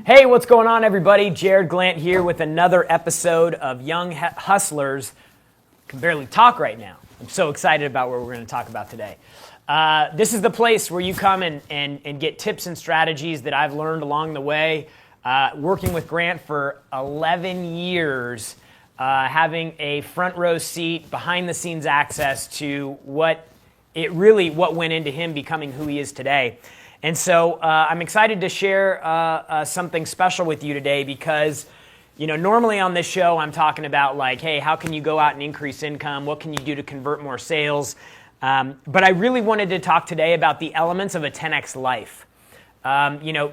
Hey, what's going on, everybody? Jared Glant here with another episode of Young Hustlers. I can barely talk right now. I'm so excited about what we're going to talk about today. This is the place where you come and get tips and strategies that I've learned along the way, working with Grant for 11 years, having a front row seat, behind the scenes access to what went into him becoming who he is today. And so I'm excited to share something special with you today because, normally on this show I'm talking about like, hey, how can you go out and increase income? What can you do to convert more sales? But I really wanted to talk today about the elements of a 10X life.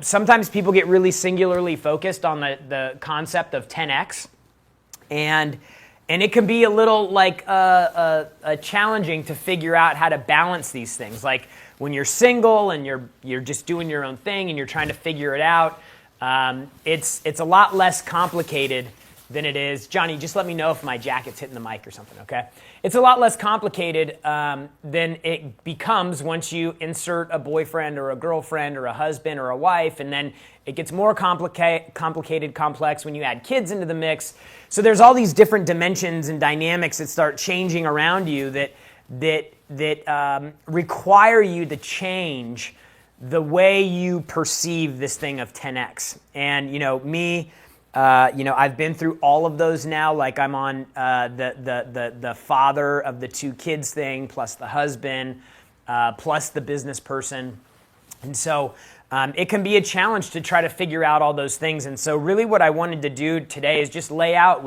Sometimes people get really singularly focused on the concept of 10X, and it can be a little like challenging to figure out how to balance these things. Like when you're single and you're just doing your own thing and you're trying to figure it out, it's a lot less complicated than it is. Johnny, just let me know if my jacket's hitting the mic or something, okay? It's a lot less complicated than it becomes once you insert a boyfriend or a girlfriend or a husband or a wife, and then it gets more complicated, complex when you add kids into the mix. So there's all these different dimensions and dynamics that start changing around you that require you to change the way you perceive this thing of 10X. And I've been through all of those now. Like I'm on the father of the two kids thing, plus the husband, plus the business person. And so it can be a challenge to try to figure out all those things. And so really what I wanted to do today is just lay out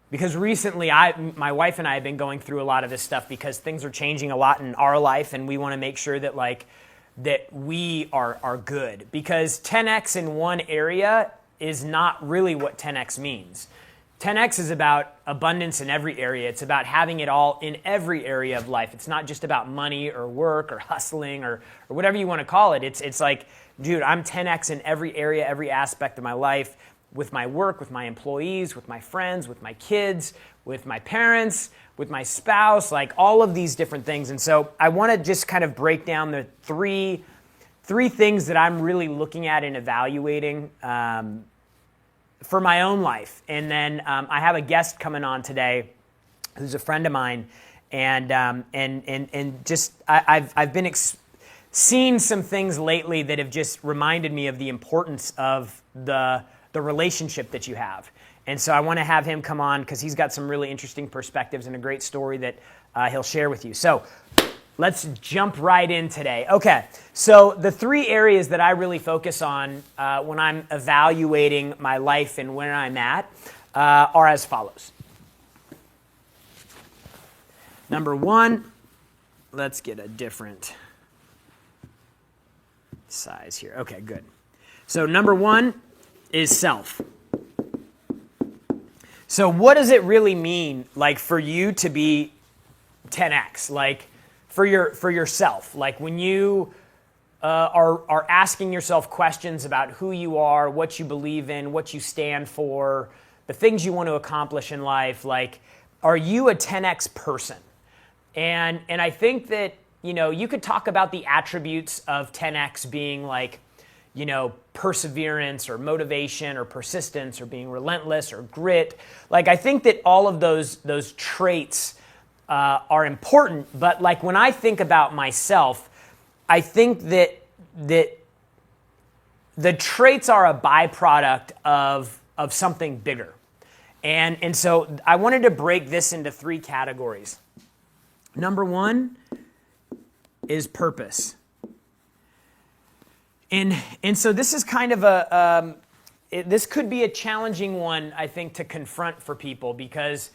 because recently my wife and I have been going through a lot of this stuff because things are changing a lot in our life, and we want to make sure that that we are good. Because 10X in one area is not really what 10X means. 10X is about abundance in every area. It's about having it all in every area of life. It's not just about money or work or hustling or whatever you want to call it. It's like, dude, I'm 10X in every area, every aspect of my life, with my work, with my employees, with my friends, with my kids, with my parents, with my spouse, like all of these different things. And so I want to just kind of break down the three things that I'm really looking at and evaluating for my own life. And then I have a guest coming on today who's a friend of mine, and just I've been seeing some things lately that have just reminded me of the importance of the relationship that you have. And so I want to have him come on because he's got some really interesting perspectives and a great story that he'll share with you. So let's jump right in today. Okay, so the three areas that I really focus on when I'm evaluating my life and where I'm at are as follows. Number one, let's get a different size here. Okay, good. So number one is self. So what does it really mean, for you to be 10X? For yourself, when you are asking yourself questions about who you are, what you believe in, what you stand for, the things you want to accomplish in life, are you a 10X person? And I think that, you could talk about the attributes of 10X being perseverance or motivation or persistence or being relentless or grit. I think that all of those traits are important, but when I think about myself, I think that the traits are a byproduct of something bigger. And so I wanted to break this into three categories. Number one is purpose. And so this is kind of this could be a challenging one, I think, to confront for people because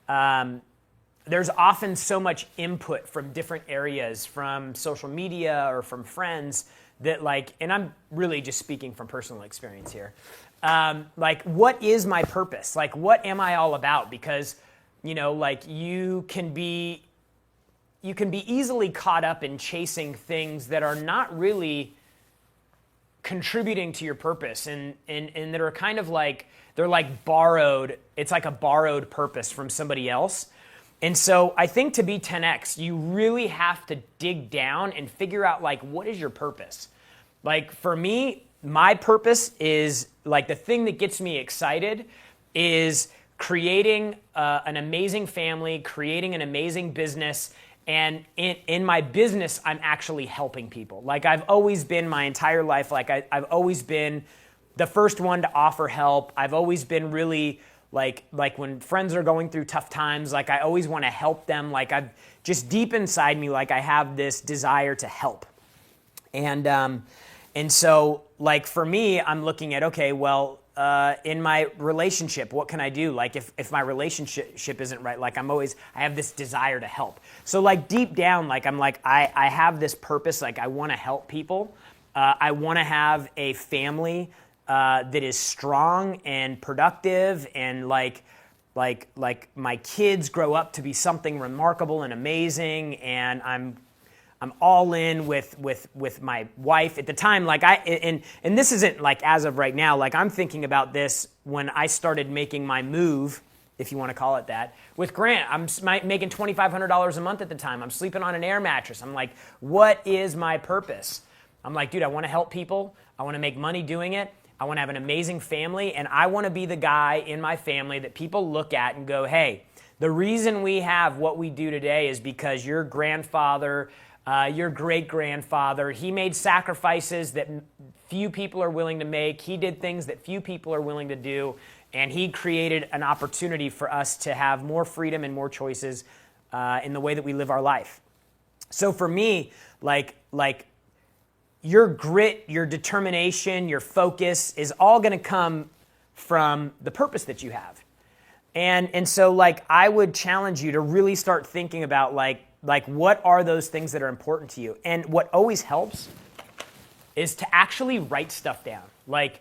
there's often so much input from different areas, from social media or from friends that and I'm really just speaking from personal experience here. What is my purpose? What am I all about? Because, you can be easily caught up in chasing things that are not really contributing to your purpose and that are kind of they're borrowed. It's like a borrowed purpose from somebody else. And so I think to be 10X, you really have to dig down and figure out what is your purpose? For me, my purpose is like the thing that gets me excited is creating an amazing family, creating an amazing business. And in my business, I'm actually helping people. Like I've always been my entire life, like I've always been the first one to offer help. I've always been really like when friends are going through tough times, like I always want to help them. Like I've just deep inside me, like I have this desire to help. And so like for me, I'm looking at, okay, well, in my relationship, what can I do? Like if my relationship isn't right, like I have this desire to help. So like deep down, like I'm like, I have this purpose, like I want to help people. I want to have a family that is strong and productive, and like my kids grow up to be something remarkable and amazing, and I'm all in with my wife at the time. Like and this isn't like as of right now. Like I'm thinking about this when I started making my move, if you want to call it that, with Grant. I'm making $2,500 a month at the time. I'm sleeping on an air mattress. I'm like, what is my purpose? I'm like, dude, I want to help people. I want to make money doing it. I want to have an amazing family, and I want to be the guy in my family that people look at and go, hey, the reason we have what we do today is because your grandfather, your great-grandfather, he made sacrifices that few people are willing to make. He did things that few people are willing to do, and he created an opportunity for us to have more freedom and more choices in the way that we live our life. So for me, like your grit, your determination, your focus is all going to come from the purpose that you have. And so like I would challenge you to really start thinking about like what are those things that are important to you? And what always helps is to actually write stuff down. Like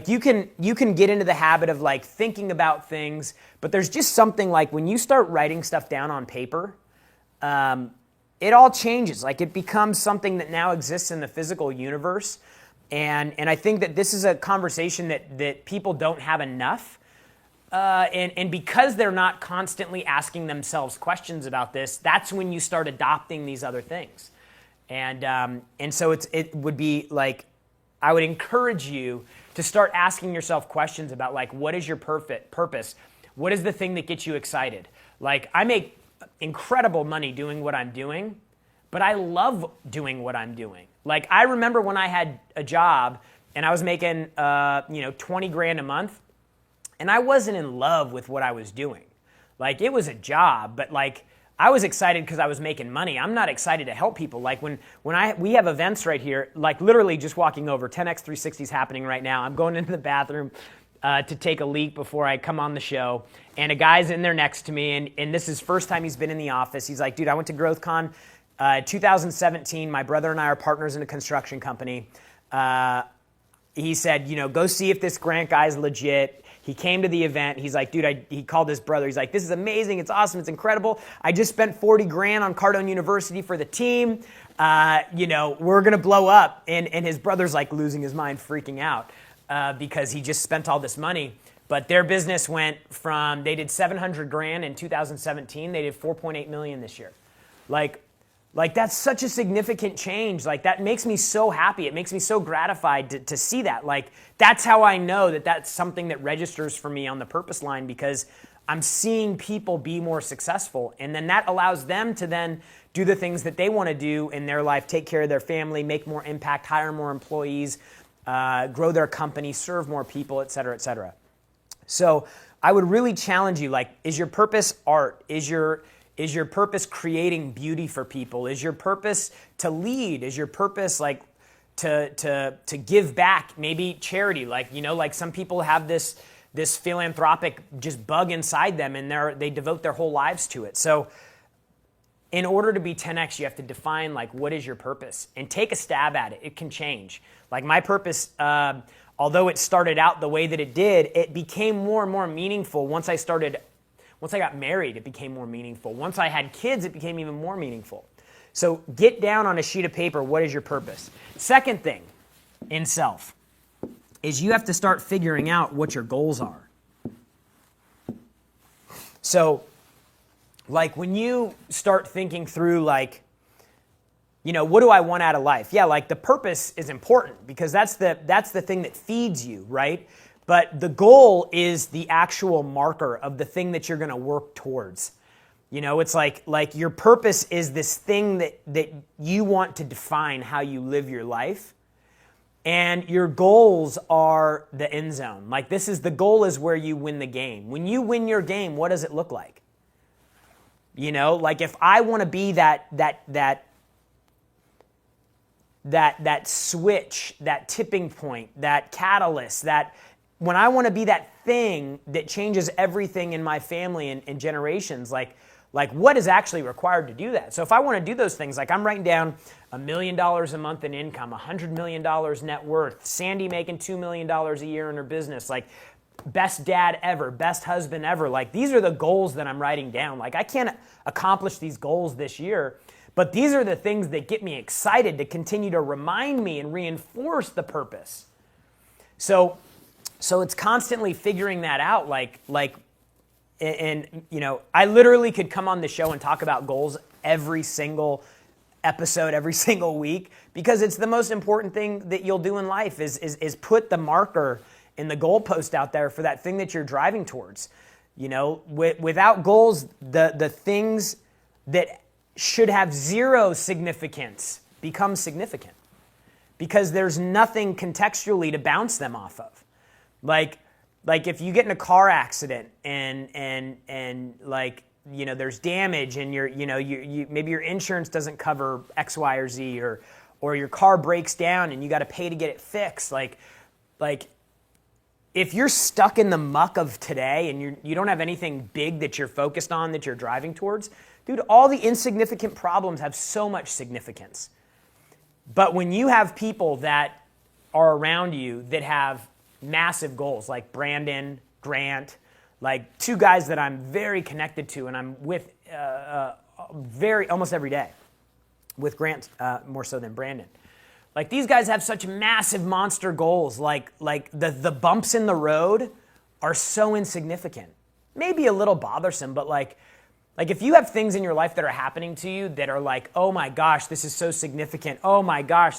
you can get into the habit of like thinking about things, but there's just something like when you start writing stuff down on paper, it all changes. Like it becomes something that now exists in the physical universe. And I think that this is a conversation that people don't have enough. And because they're not constantly asking themselves questions about this, that's when you start adopting these other things. And so it would be like, I would encourage you to start asking yourself questions about like, what is your purpose? What is the thing that gets you excited? Like I make incredible money doing what I'm doing, but I love doing what I'm doing. Like I remember when I had a job and I was making 20 grand a month, and I wasn't in love with what I was doing. Like it was a job, but like I was excited because I was making money. I'm not excited to help people. Like when we have events right here, like literally just walking over, 10X 360 is happening right now. I'm going into the bathroom to take a leak before I come on the show. And a guy's in there next to me, and this is first time he's been in the office. He's like, dude, I went to GrowthCon 2017. My brother and I are partners in a construction company. He said, go see if this Grant guy's legit. He came to the event. He's like, dude, he called his brother. He's like, this is amazing. It's awesome. It's incredible. I just spent 40 grand on Cardone University for the team. We're going to blow up. And his brother's like losing his mind, freaking out because he just spent all this money. But their business went from, they did 700 grand in 2017. They did 4.8 million this year. Like that's such a significant change. Like that makes me so happy. It makes me so gratified to see that. Like that's how I know that that's something that registers for me on the purpose line, because I'm seeing people be more successful. And then that allows them to then do the things that they want to do in their life, take care of their family, make more impact, hire more employees, grow their company, serve more people, et cetera, et cetera. So I would really challenge you, like, is your purpose art? Is your purpose creating beauty for people? Is your purpose to lead? Is your purpose like to give back? Maybe charity, like some people have this philanthropic just bug inside them, and they devote their whole lives to it. So in order to be 10X, you have to define like what is your purpose and take a stab at it. It can change. Like my purpose, although it started out the way that it did, it became more and more meaningful once I got married. It became more meaningful. Once I had kids, it became even more meaningful. So get down on a sheet of paper, what is your purpose? Second thing in self is you have to start figuring out what your goals are. So like when you start thinking through like, what do I want out of life? Yeah, like the purpose is important because that's the thing that feeds you, right? But the goal is the actual marker of the thing that you're going to work towards. It's like your purpose is this thing that you want to define how you live your life. And your goals are the end zone. Like the goal is where you win the game. When you win your game, what does it look like? Like if I want to be that switch, that tipping point, that catalyst, that when I want to be that thing that changes everything in my family and generations, like what is actually required to do that? So if I want to do those things, like I'm writing down $1 million a month in income, $100 million net worth, Sandy making $2 million a year in her business, like best dad ever, best husband ever. Like these are the goals that I'm writing down. Like I can't accomplish these goals this year, but these are the things that get me excited to continue to remind me and reinforce the purpose. So it's constantly figuring that out. And I literally could come on the show and talk about goals every single episode, every single week, because it's the most important thing that you'll do in life is put the marker and the goalpost out there for that thing that you're driving towards. Without goals, the things that should have zero significance become significant because there's nothing contextually to bounce them off of. Like if you get in a car accident and there's damage and you maybe your insurance doesn't cover X, Y, or Z, or your car breaks down and you got to pay to get it fixed. Like if you're stuck in the muck of today and you don't have anything big that you're focused on, that you're driving towards, dude, all the insignificant problems have so much significance. But when you have people that are around you that have massive goals, like Brandon, Grant, like two guys that I'm very connected to and I'm with almost every day, with Grant more so than Brandon. Like these guys have such massive monster goals, like the bumps in the road are so insignificant. Maybe a little bothersome, but like if you have things in your life that are happening to you that are like, oh my gosh, this is so significant. Oh my gosh,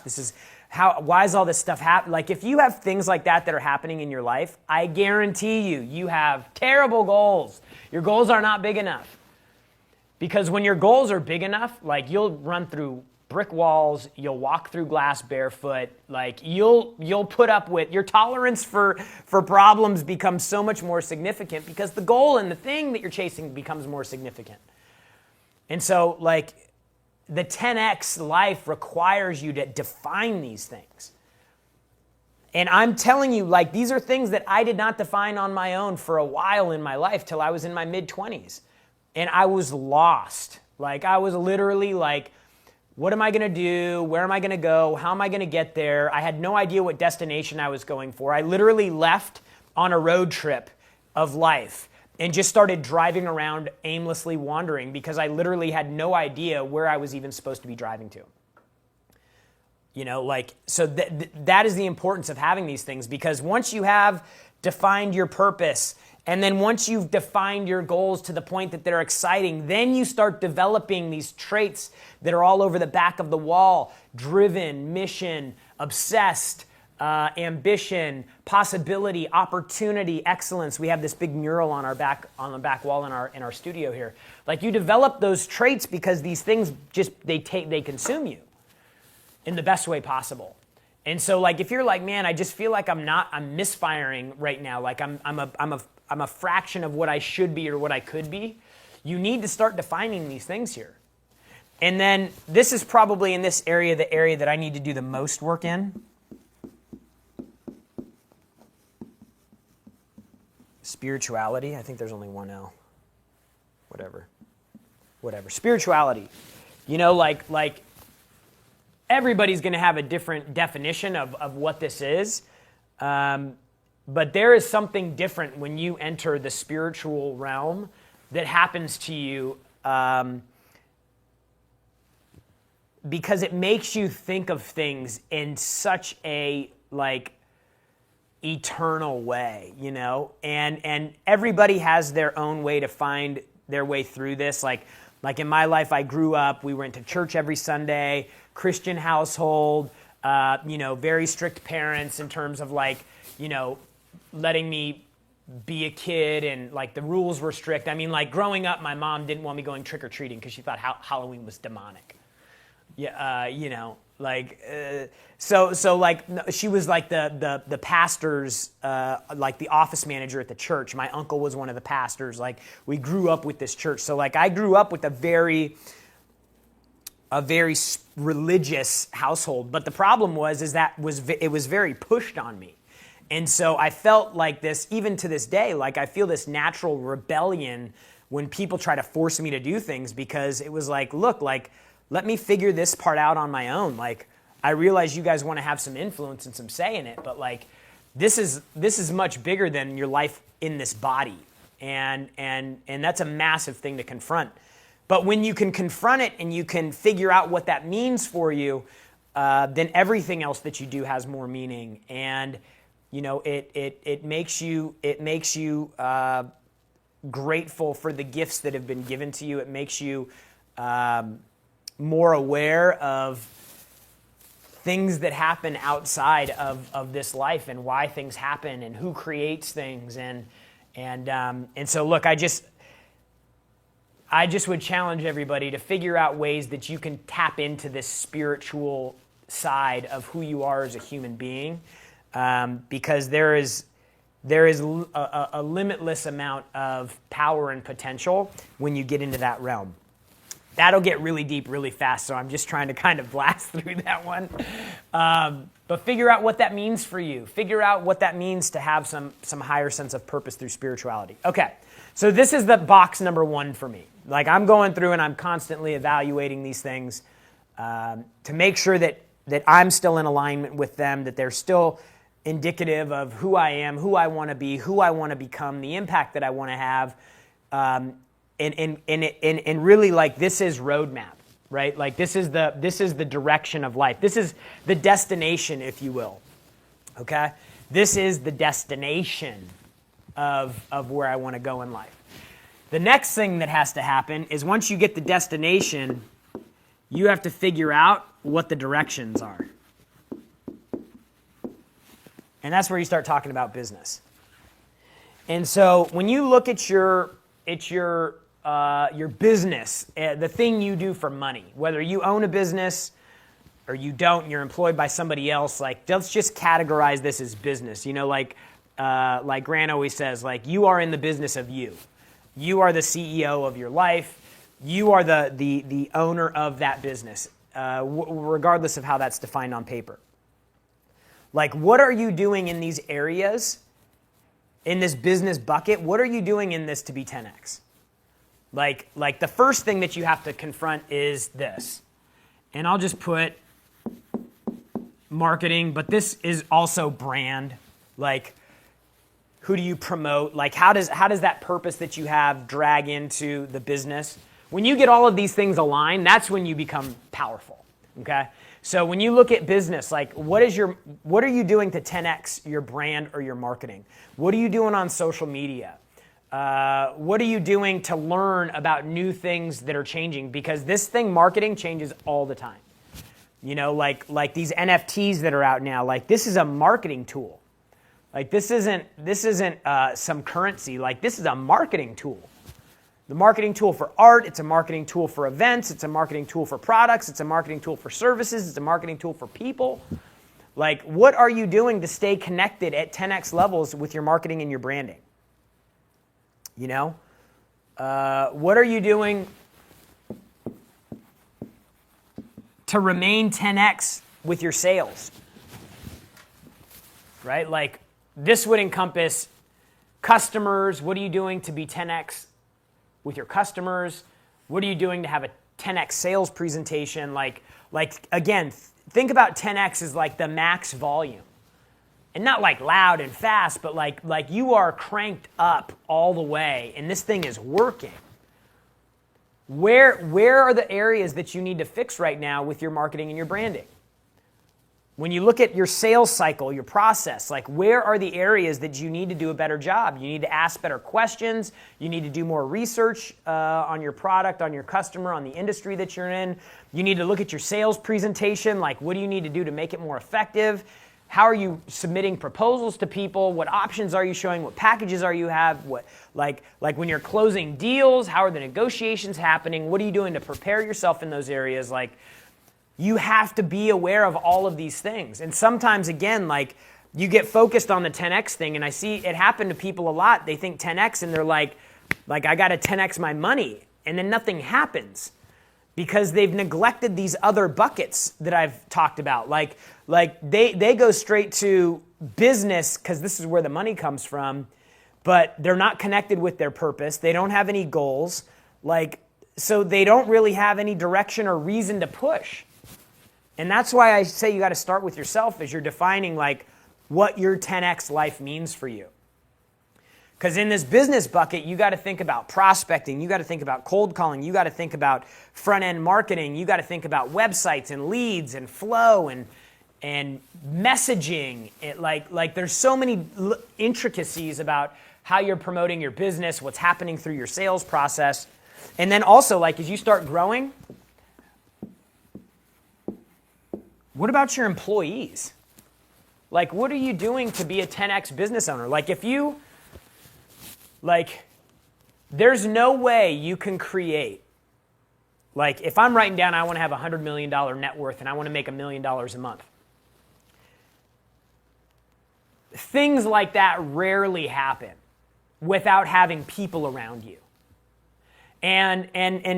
why is all this stuff happening? Like if you have things like that are happening in your life, I guarantee you have terrible goals. Your goals are not big enough. Because when your goals are big enough, like you'll run through brick walls, you'll walk through glass barefoot, like you'll put up with, your tolerance for problems becomes so much more significant because the goal and the thing that you're chasing becomes more significant. And so like the 10X life requires you to define these things. And I'm telling you, like these are things that I did not define on my own for a while in my life till I was in my mid-20s. And I was lost. Like I was literally like, what am I going to do? Where am I going to go? How am I going to get there? I had no idea what destination I was going for. I literally left on a road trip of life and just started driving around aimlessly wandering because I literally had no idea where I was even supposed to be driving to. So that is the importance of having these things, because once you have defined your purpose, and then once you've defined your goals to the point that they're exciting, then you start developing these traits that are all over the back of the wall: driven, mission, obsessed, ambition, possibility, opportunity, excellence. We have this big mural on the back wall in our studio here. Like you develop those traits because these things they consume you in the best way possible. And so like if you're like, man, I just feel like I'm misfiring right now, like I'm a fraction of what I should be or what I could be, you need to start defining these things here. And then this is probably in this area, the area that I need to do the most work in. Spirituality. I think there's only one L. Whatever. Spirituality. Like everybody's going to have a different definition of what this is. But there is something different when you enter the spiritual realm that happens to you because it makes you think of things in such a eternal way, and everybody has their own way to find their way through this. Like Like in my life, I grew up, we went to church every Sunday, Christian household, very strict parents in terms of like, letting me be a kid, and like the rules were strict. I mean, like growing up, my mom didn't want me going trick-or-treating because she thought Halloween was demonic. Yeah, so like she was like the pastor's, like the office manager at the church. My uncle was one of the pastors. Like we grew up with this church. So like I grew up with a very religious household. But the problem is that it was very pushed on me. And so I felt like this, even to this day, like I feel this natural rebellion when people try to force me to do things, because it was like, look, like, let me figure this part out on my own. Like, I realize you guys want to have some influence and some say in it, but like, this is much bigger than your life in this body. And that's a massive thing to confront. But when you can confront it and you can figure out what that means for you, then everything else that you do has more meaning. And it makes you grateful for the gifts that have been given to you. It makes you more aware of things that happen outside of this life, and why things happen, and who creates things, and so look, I just would challenge everybody to figure out ways that you can tap into this spiritual side of who you are as a human being, because there is a limitless amount of power and potential when you get into that realm. That'll get really deep really fast, so I'm just trying to kind of blast through that one. But figure out what that means for you. Figure out what that means to have some higher sense of purpose through spirituality. Okay, so this is the box number 1 for me. Like I'm going through and I'm constantly evaluating these things to make sure that I'm still in alignment with them, that they're still indicative of who I am, who I want to be, who I want to become, the impact that I want to have. And really, like, this is roadmap, right? Like this is the direction of life. This is the destination, if you will. Okay? This is the destination of where I want to go in life. The next thing that has to happen is once you get the destination, you have to figure out what the directions are. And that's where you start talking about business. And so when you look at your business, the thing you do for money, whether you own a business or you don't, you're employed by somebody else, like let's just categorize this as business. Like Grant always says, like you are in the business of you. You are the CEO of your life. You are the owner of that business, regardless of how that's defined on paper. Like, what are you doing in these areas, in this business bucket? What are you doing in this to be 10x? Like the first thing that you have to confront is this. And I'll just put marketing, but this is also brand. Like, who do you promote? Like, how does that purpose that you have drag into the business? When you get all of these things aligned, that's when you become powerful, okay? So when you look at business, like what are you doing to 10x your brand or your marketing? What are you doing on social media? What are you doing to learn about new things that are changing? Because this thing, marketing, changes all the time. Like these NFTs that are out now, like this is a marketing tool. Like this isn't some currency. Like this is a marketing tool. The marketing tool for art, it's a marketing tool for events, it's a marketing tool for products, it's a marketing tool for services, it's a marketing tool for people. Like, what are you doing to stay connected at 10x levels with your marketing and your branding? What are you doing to remain 10x with your sales? Right? Like, this would encompass customers. What are you doing to be 10x with your customers? What are you doing to have a 10x sales presentation? Like again, think about 10x as like the max volume. And not like loud and fast, but like you are cranked up all the way and this thing is working. Where are the areas that you need to fix right now with your marketing and your branding? When you look at your sales cycle, your process, like where are the areas that you need to do a better job? You need to ask better questions. You need to do more research on your product, on your customer, on the industry that you're in. You need to look at your sales presentation, like what do you need to do to make it more effective? How are you submitting proposals to people? What options are you showing? What packages are you have? What like when you're closing deals, how are the negotiations happening? What are you doing to prepare yourself in those areas? Like, you have to be aware of all of these things. And sometimes, again, like you get focused on the 10X thing, and I see it happen to people a lot. They think 10X and they're like I got to 10X my money, and then nothing happens because they've neglected these other buckets that I've talked about. Like they go straight to business because this is where the money comes from, but they're not connected with their purpose. They don't have any goals. So they don't really have any direction or reason to push. And that's why I say you got to start with yourself as you're defining like what your 10X life means for you. Because in this business bucket, you got to think about prospecting, you got to think about cold calling, you got to think about front-end marketing, you got to think about websites and leads and flow and messaging. Like there's so many intricacies about how you're promoting your business, what's happening through your sales process. And then also, like as you start growing, what about your employees? Like, what are you doing to be a 10X business owner? Like, there's no way you can create, like, if I'm writing down I want to have a $100 million net worth and I want to make $1 million a month, things like that rarely happen without having people around you. And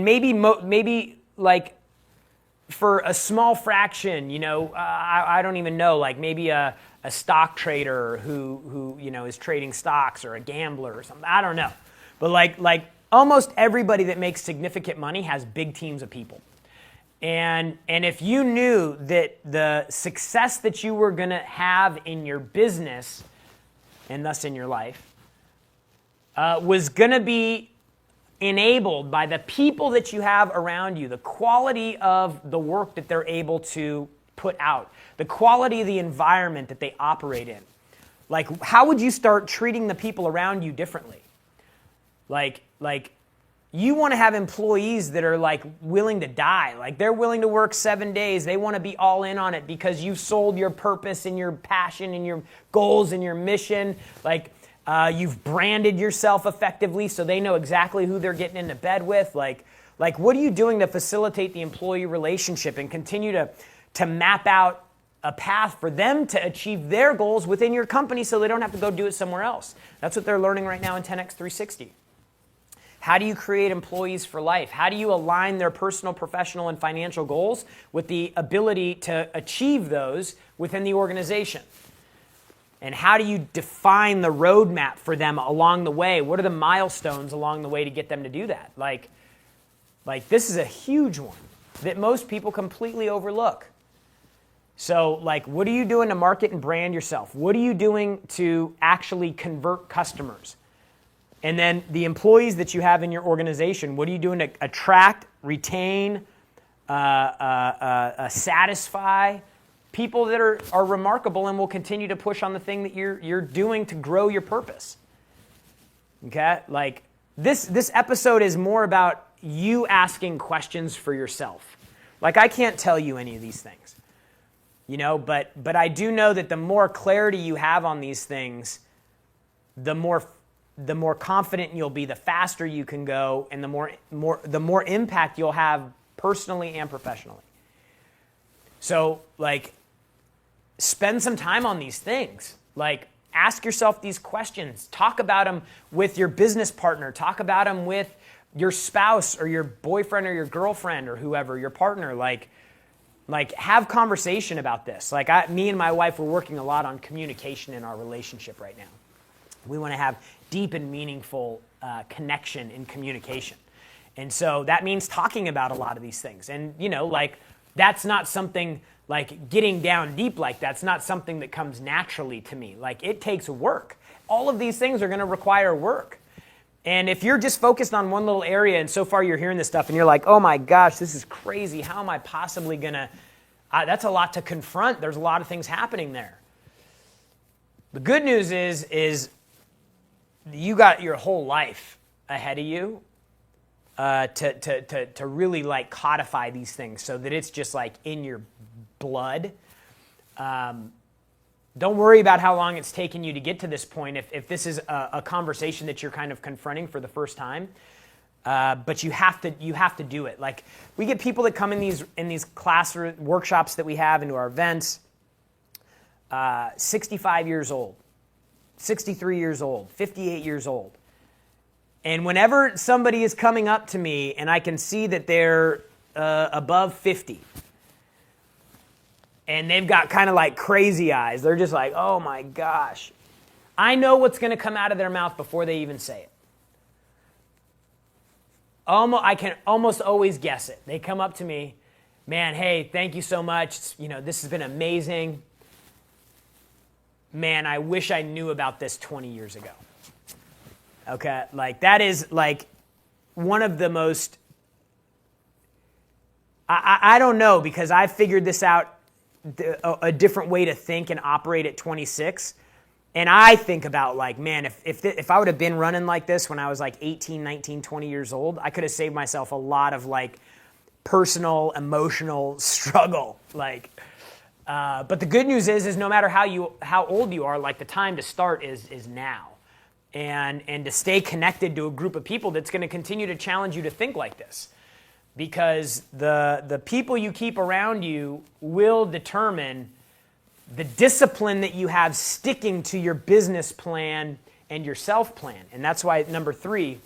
maybe like, for a small fraction, I don't even know, like maybe a stock trader who is trading stocks, or a gambler or something. I don't know. But like almost everybody that makes significant money has big teams of people. And if you knew that the success that you were going to have in your business and thus in your life was going to be enabled by the people that you have around you, the quality of the work that they're able to put out, the quality of the environment that they operate in. Like, how would you start treating the people around you differently? Like you want to have employees that are like willing to die. Like they're willing to work 7 days. They want to be all in on it because you've sold your purpose and your passion and your goals and your mission. You've branded yourself effectively so they know exactly who they're getting into bed with. Like what are you doing to facilitate the employee relationship and continue to map out a path for them to achieve their goals within your company so they don't have to go do it somewhere else? That's what they're learning right now in 10X 360. How do you create employees for life? How do you align their personal, professional, and financial goals with the ability to achieve those within the organization? And how do you define the roadmap for them along the way? What are the milestones along the way to get them to do that? Like this is a huge one that most people completely overlook. So what are you doing to market and brand yourself? What are you doing to actually convert customers? And then the employees that you have in your organization, what are you doing to attract, retain, satisfy people that are remarkable and will continue to push on the thing that you're doing to grow your purpose? Okay? Like this episode is more about you asking questions for yourself. Like I can't tell you any of these things. But I do know that the more clarity you have on these things, the more confident you'll be, the faster you can go, and the more impact you'll have personally and professionally. So spend some time on these things. Ask yourself these questions. Talk about them with your business partner. Talk about them with your spouse or your boyfriend or your girlfriend or whoever, your partner. Have conversation about this. Me and my wife, we're working a lot on communication in our relationship right now. We want to have deep and meaningful connection in communication. And so that means talking about a lot of these things. And, that's not something getting down deep that's not something that comes naturally to me. It takes work. All of these things are going to require work. And if you're just focused on one little area and so far you're hearing this stuff and you're like, oh my gosh, this is crazy. How am I possibly going to That's a lot to confront. There's a lot of things happening there. The good news is you got your whole life ahead of you to really like codify these things so that it's just like in your blood. Don't worry about how long it's taken you to get to this point if this is a conversation that you're kind of confronting for the first time. But you have to do it. Like, we get people that come in these class workshops that we have, into our events, 65 years old, 63 years old, 58 years old. And whenever somebody is coming up to me and I can see that they're above 50, and they've got kind of like crazy eyes, they're just like, oh my gosh, I know what's going to come out of their mouth before they even say it. I can almost always guess it. They come up to me, man, hey, thank you so much. This has been amazing. Man, I wish I knew about this 20 years ago. Okay, like that is like one of the most, I don't know, because I figured this out, a different way to think and operate at 26. And I think about like, man, if I would have been running like this when I was like 18, 19, 20 years old, I could have saved myself a lot of like personal, emotional struggle. Like, but the good news is no matter how old you are, like the time to start is now. And to stay connected to a group of people that's going to continue to challenge you to think like this. Because the people you keep around you will determine the discipline that you have sticking to your business plan and your self plan. And that's why number 3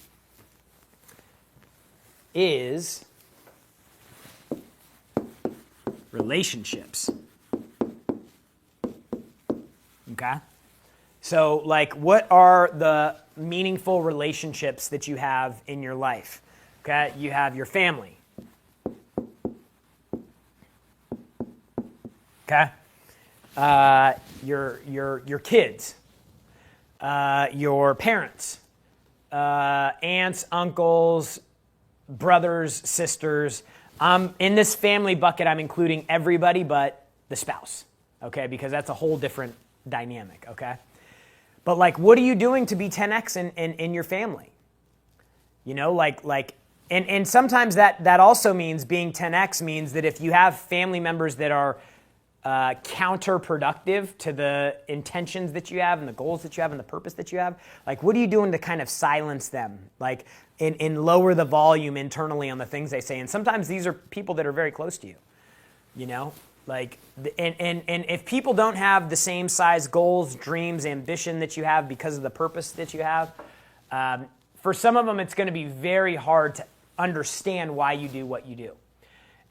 is relationships. Okay? So, like, what are the meaningful relationships that you have in your life? Okay? You have your family. Okay? Your kids, your parents, aunts, uncles, brothers, sisters. In this family bucket, I'm including everybody but the spouse, okay? Because that's a whole different dynamic, okay? But like, what are you doing to be 10x in your family? And sometimes that also means being 10x means that if you have family members that are counterproductive to the intentions that you have and the goals that you have and the purpose that you have, like, what are you doing to kind of silence them, like, and lower the volume internally on the things they say? And sometimes these are people that are very close to you, like, and if people don't have the same size goals, dreams, ambition that you have because of the purpose that you have, for some of them it's going to be very hard to understand why you do what you do.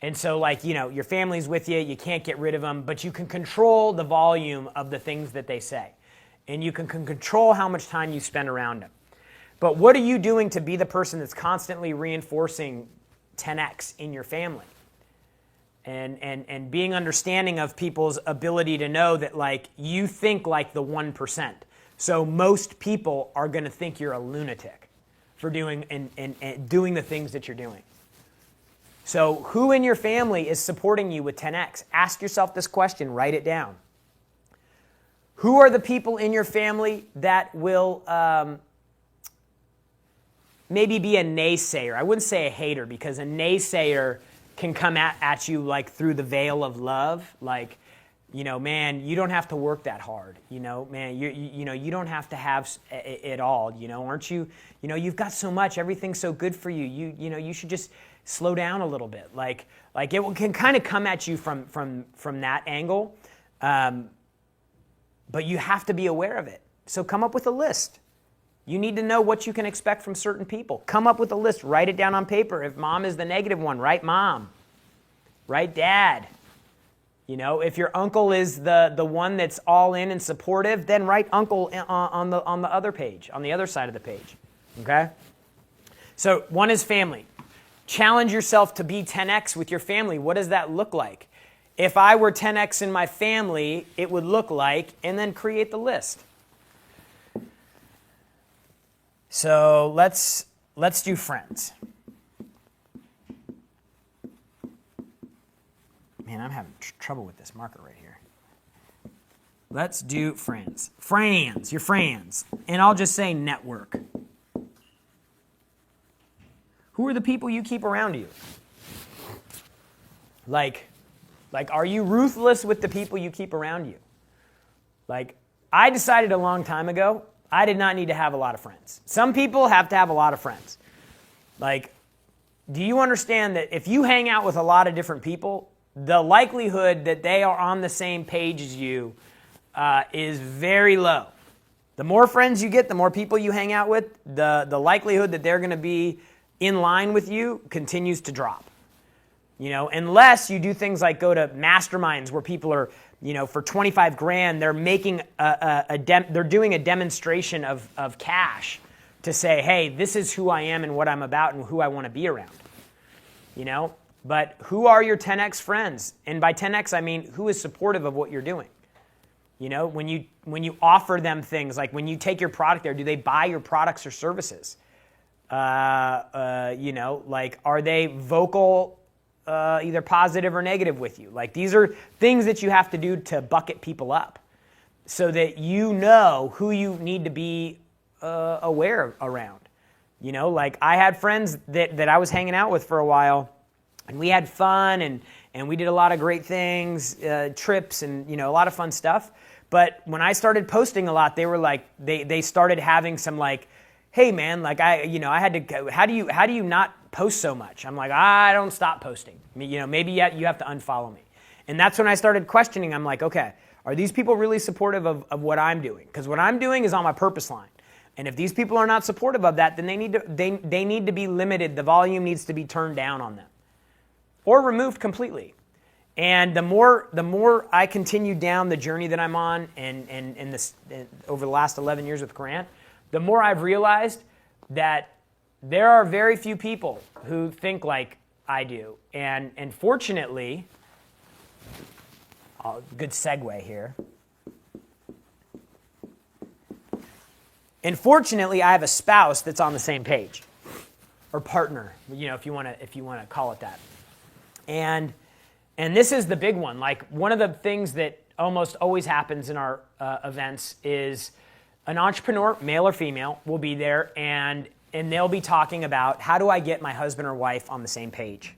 And so, like, your family's with you, you can't get rid of them, but you can control the volume of the things that they say. And you can control how much time you spend around them. But what are you doing to be the person that's constantly reinforcing 10x in your family? And being understanding of people's ability to know that, like, you think like the 1%. So most people are going to think you're a lunatic for doing and doing the things that you're doing. So who in your family is supporting you with 10x? Ask yourself this question, write it down. Who are the people in your family that will maybe be a naysayer? I wouldn't say a hater, because a naysayer can come at you like through the veil of love. Like, man, you don't have to work that hard. Man, you don't have to have it all. Aren't you? You've got so much. Everything's so good for you. You should just slow down a little bit. Like it can kind of come at you from that angle, but you have to be aware of it. So come up with a list. You need to know what you can expect from certain people. Come up with a list. Write it down on paper. If mom is the negative one, write mom. Write dad. If your uncle is the one that's all in and supportive, then write uncle on the other page, on the other side of the page. Okay? So one is family. Challenge yourself to be 10x with your family. What does that look like? If I were 10x in my family, it would look like, and then create the list. So let's do friends. Man, I'm having trouble with this marker right here. Let's do friends. Friends, your friends. And I'll just say network. Who are the people you keep around you? Like, are you ruthless with the people you keep around you? Like, I decided a long time ago, I did not need to have a lot of friends. Some people have to have a lot of friends. Like, do you understand that if you hang out with a lot of different people, the likelihood that they are on the same page as you is very low. The more friends you get, the more people you hang out with, the likelihood that they're going to be in line with you continues to drop. You know, unless you do things like go to masterminds where people are, you know, for 25 grand, they're making they're doing a demonstration of cash to say, hey, this is who I am and what I'm about and who I want to be around. You know, but who are your 10x friends? And by 10x, I mean who is supportive of what you're doing. You know, when you offer them things, like when you take your product there, do they buy your products or services? You know, like are they vocal, either positive or negative with you? Like these are things that you have to do to bucket people up so that you know who you need to be aware around. You know, like I had friends that I was hanging out with for a while, and we had fun and we did a lot of great things, trips and, you know, a lot of fun stuff. But when I started posting a lot, they were like, they started having some like, hey man, like I had to go, how do you not post so much? I'm like, I don't stop posting. I mean, you know, maybe you have to unfollow me. And that's when I started questioning. I'm like, okay, are these people really supportive of what I'm doing? Because what I'm doing is on my purpose line. And if these people are not supportive of that, then they need to be limited. The volume needs to be turned down on them or removed completely. And the more I continue down the journey that I'm on and over the last 11 years with Grant, the more I've realized that there are very few people who think like I do. And fortunately, good segue here. And fortunately, I have a spouse that's on the same page, or partner, you know, if you want to call it that. And this is the big one. Like one of the things that almost always happens in our events is an entrepreneur, male or female, will be there and they'll be talking about how do I get my husband or wife on the same page.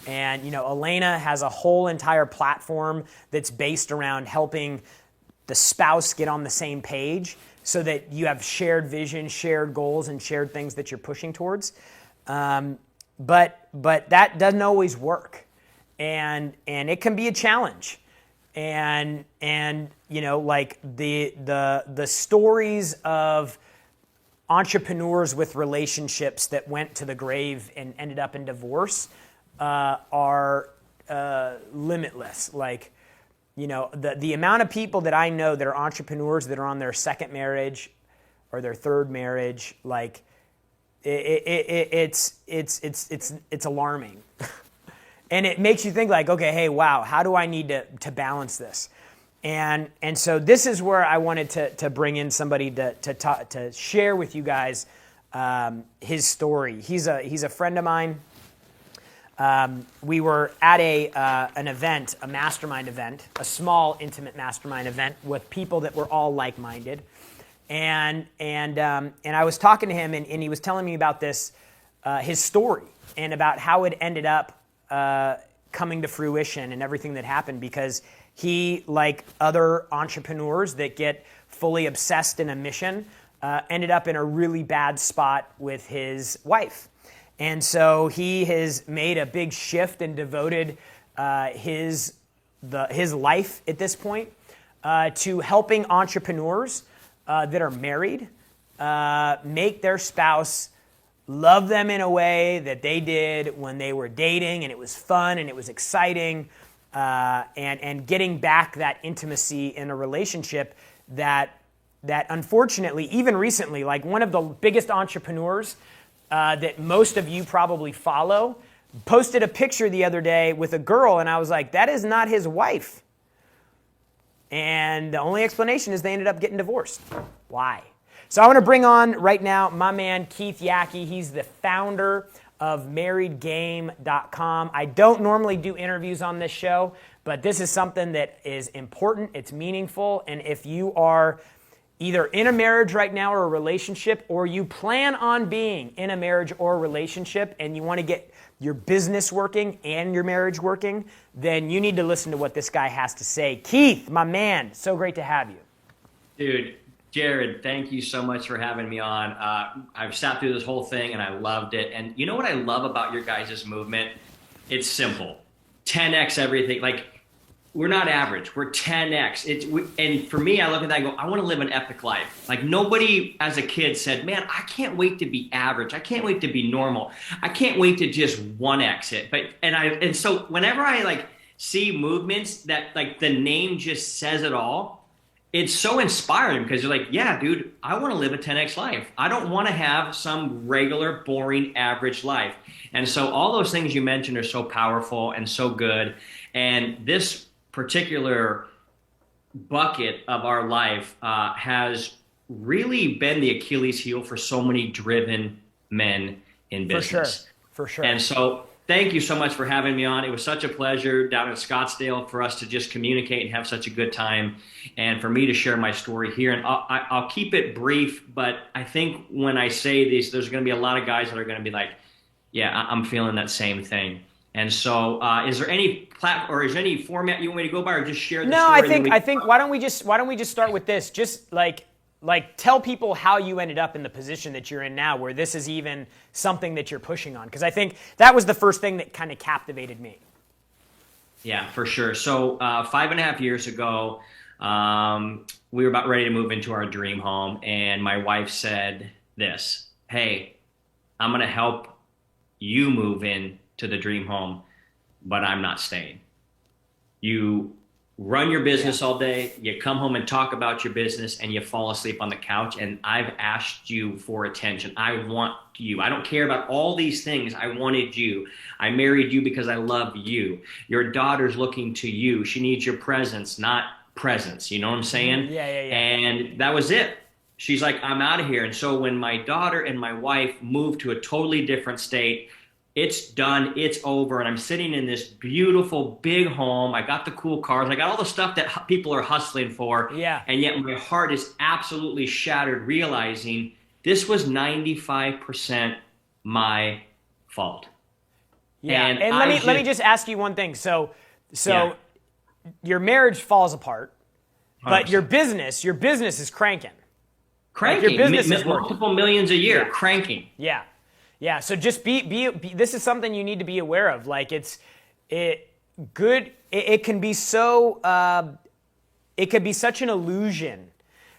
And you know, Elena has a whole entire platform that's based around helping the spouse get on the same page so that you have shared vision, shared goals, and shared things that you're pushing towards. But that doesn't always work. And it can be a challenge. And you know, like the stories of entrepreneurs with relationships that went to the grave and ended up in divorce are limitless. Like, you know, the amount of people that I know that are entrepreneurs that are on their second marriage or their third marriage, like it's alarming. And it makes you think like, okay, hey, wow, how do I need to balance this? And so this is where I wanted to bring in somebody to share with you guys his story. He's a friend of mine. We were at an event, a mastermind event, a small, intimate mastermind event with people that were all like-minded. And I was talking to him, and he was telling me about this, his story, and about how it ended up coming to fruition and everything that happened, because he, like other entrepreneurs that get fully obsessed in a mission, ended up in a really bad spot with his wife. And so he has made a big shift and devoted his life at this point to helping entrepreneurs that are married make their spouse love them in a way that they did when they were dating, and it was fun and it was exciting, and getting back that intimacy in a relationship that unfortunately, even recently, like one of the biggest entrepreneurs that most of you probably follow, posted a picture the other day with a girl, and I was like, that is not his wife. And the only explanation is they ended up getting divorced. Why? So I want to bring on right now my man, Keith Yackey. He's the founder of marriedgame.com. I don't normally do interviews on this show, but this is something that is important, it's meaningful, and if you are either in a marriage right now or a relationship, or you plan on being in a marriage or a relationship and you want to get your business working and your marriage working, then you need to listen to what this guy has to say. Keith, my man, so great to have you. Dude, Jared, thank you so much for having me on. I've sat through this whole thing and I loved it. And you know what I love about your guys' movement? It's simple. 10x everything. Like, we're not average. We're 10x. And for me, I look at that and go, I want to live an epic life. Like, nobody as a kid said, man, I can't wait to be average. I can't wait to be normal. I can't wait to just 1x it. And so whenever I like see movements that like the name just says it all, it's so inspiring because you're like, yeah, dude, I want to live a 10x life. I don't want to have some regular, boring, average life. And so all those things you mentioned are so powerful and so good. And this particular bucket of our life has really been the Achilles heel for so many driven men in business. For sure. And so thank you so much for having me on. It was such a pleasure down in Scottsdale for us to just communicate and have such a good time, and for me to share my story here. And I'll keep it brief, but I think when I say this, there's going to be a lot of guys that are going to be like, yeah, I'm feeling that same thing. And so, is there any or is there any format you want me to go by, or just share the story? No, I think why don't we just start with this? Just like tell people how you ended up in the position that you're in now, where this is even something that you're pushing on, because I think that was the first thing that kind of captivated me. Yeah, for sure. So 5.5 years ago, we were about ready to move into our dream home, and my wife said this: "Hey, I'm going to help you move in to the dream home, but I'm not staying. You run your business all day, you come home and talk about your business, and you fall asleep on the couch, and I've asked you for attention. I want you. I don't care about all these things. I wanted you. I married you because I love you. Your daughter's looking to you. She needs your presence, not presents." You know what I'm saying? Yeah. And that was it. She's like, "I'm out of here." And so when my daughter and my wife moved to a totally different state, it's done, it's over, and I'm sitting in this beautiful big home. I got the cool cars, I got all the stuff that people are hustling for, and yet my heart is absolutely shattered, realizing this was 95% my fault. Yeah, and let me just ask you one thing. So your marriage falls apart, but 100%. your business is cranking. Like your business is multiple millions a year, cranking. Yeah, so just be this is something you need to be aware of. Like it can be so it could be such an illusion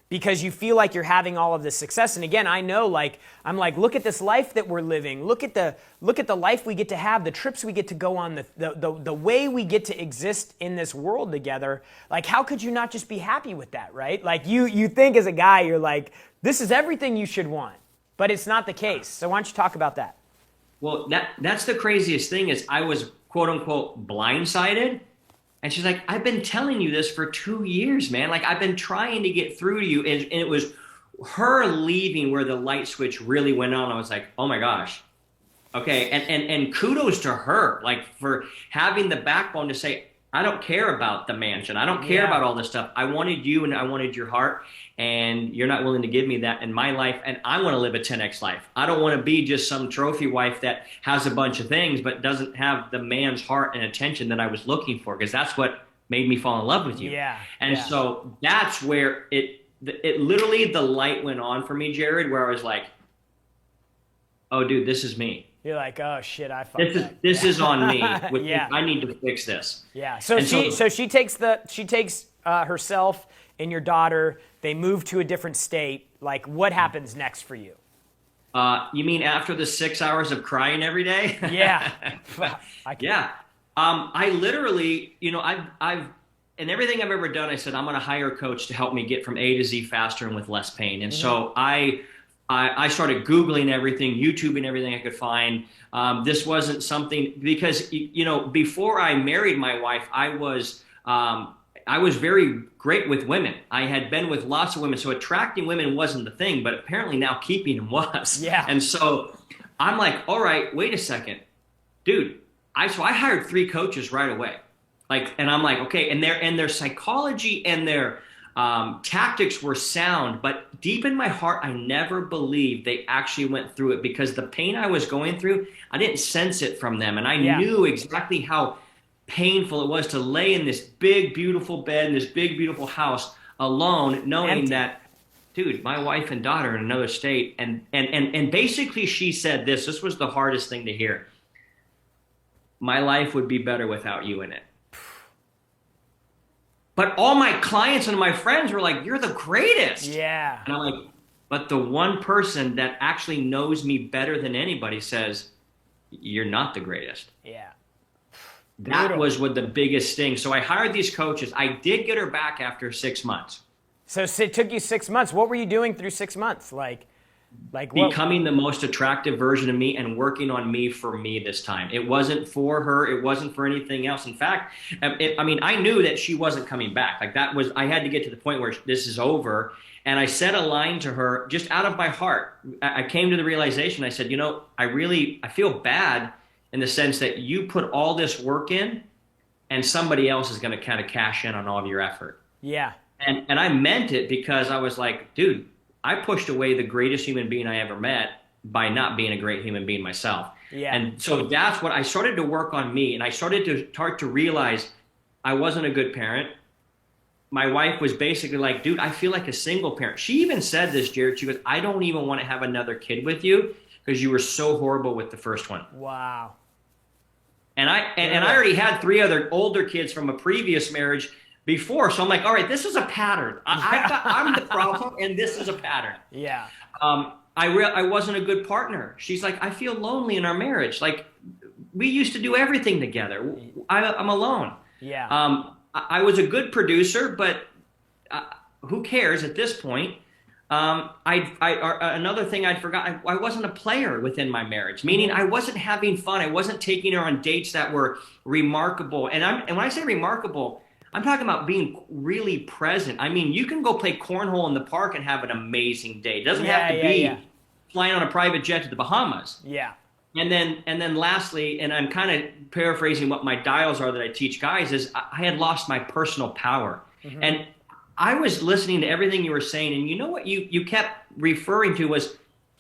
because you feel like you're having all of this success. And again, I know, like, I'm like, look at this life that we're living. Look at the life we get to have, the trips we get to go on, the way we get to exist in this world together. Like, how could you not just be happy with that, right? Like, you think as a guy, you're like, this is everything you should want. But it's not the case. So why don't you talk about that? Well, that's the craziest thing is I was, quote unquote, blindsided. And she's like, "I've been telling you this for 2 years, man. Like, I've been trying to get through to you." And it was her leaving where the light switch really went on. I was like, oh my gosh. Okay. And kudos to her, like, for having the backbone to say, I don't care about the mansion. I don't care about all this stuff. I wanted you and I wanted your heart, and you're not willing to give me that in my life. And I want to live a 10X life. I don't want to be just some trophy wife that has a bunch of things, but doesn't have the man's heart and attention that I was looking for, because that's what made me fall in love with you. So that's where it literally, the light went on for me, Jared, where I was like, oh, dude, this is me. You're like, oh shit, I fucked up. This is on me. I need to fix this. Yeah. So she takes herself and your daughter. They move to a different state. Like, what happens next for you? You mean after the 6 hours of crying every day? Yeah. I literally, I've in everything I've ever done, I said I'm going to hire a coach to help me get from A to Z faster and with less pain. And so I started Googling everything, YouTubing everything I could find. This wasn't something, because, before I married my wife, I was very great with women. I had been with lots of women. So attracting women wasn't the thing, but apparently now keeping them was. Yeah. And so I'm like, all right, wait a second, dude. So I hired 3 coaches right away. Like, and I'm like, okay, and their psychology and their tactics were sound, but deep in my heart, I never believed they actually went through it, because the pain I was going through, I didn't sense it from them. And I knew exactly how painful it was to lay in this big, beautiful bed in this big, beautiful house alone, knowing Empty. that, dude, my wife and daughter are in another state. And basically she said this was the hardest thing to hear. My life would be better without you in it. But all my clients and my friends were like, you're the greatest. Yeah. And I'm like, but the one person that actually knows me better than anybody says, you're not the greatest. Yeah. That was what the biggest thing. So I hired these coaches. I did get her back after 6 months. So it took you 6 months. What were you doing through 6 months? Like what? Becoming the most attractive version of me and working on me for me this time. It wasn't for her. It wasn't for anything else. In fact, I knew that she wasn't coming back. Like I had to get to the point where this is over. And I said a line to her just out of my heart. I came to the realization. I said, I feel bad in the sense that you put all this work in and somebody else is going to kind of cash in on all of your effort. Yeah. And I meant it, because I was like, dude, I pushed away the greatest human being I ever met by not being a great human being myself. Yeah. And so that's what I started to work on me. And I started to start to realize I wasn't a good parent. My wife was basically like, dude, I feel like a single parent. She even said this, Jared. She goes, I don't even want to have another kid with you because you were so horrible with the first one. Wow. And I already had 3 other older kids from a previous marriage before. So I'm like, all right, this is a pattern. I'm the problem, and this is a pattern. Yeah. I wasn't a good partner. She's like, I feel lonely in our marriage. Like, we used to do everything together. I'm alone. Yeah. I was a good producer, but who cares at this point? Another thing I'd forgot, I wasn't a player within my marriage, meaning I wasn't having fun. I wasn't taking her on dates that were remarkable. And when I say remarkable, I'm talking about being really present. I mean, you can go play cornhole in the park and have an amazing day. It doesn't have to be flying on a private jet to the Bahamas. Yeah. And then lastly, and I'm kind of paraphrasing what my dials are that I teach guys, is I had lost my personal power. Mm-hmm. And I was listening to everything you were saying, and you know what you kept referring to was,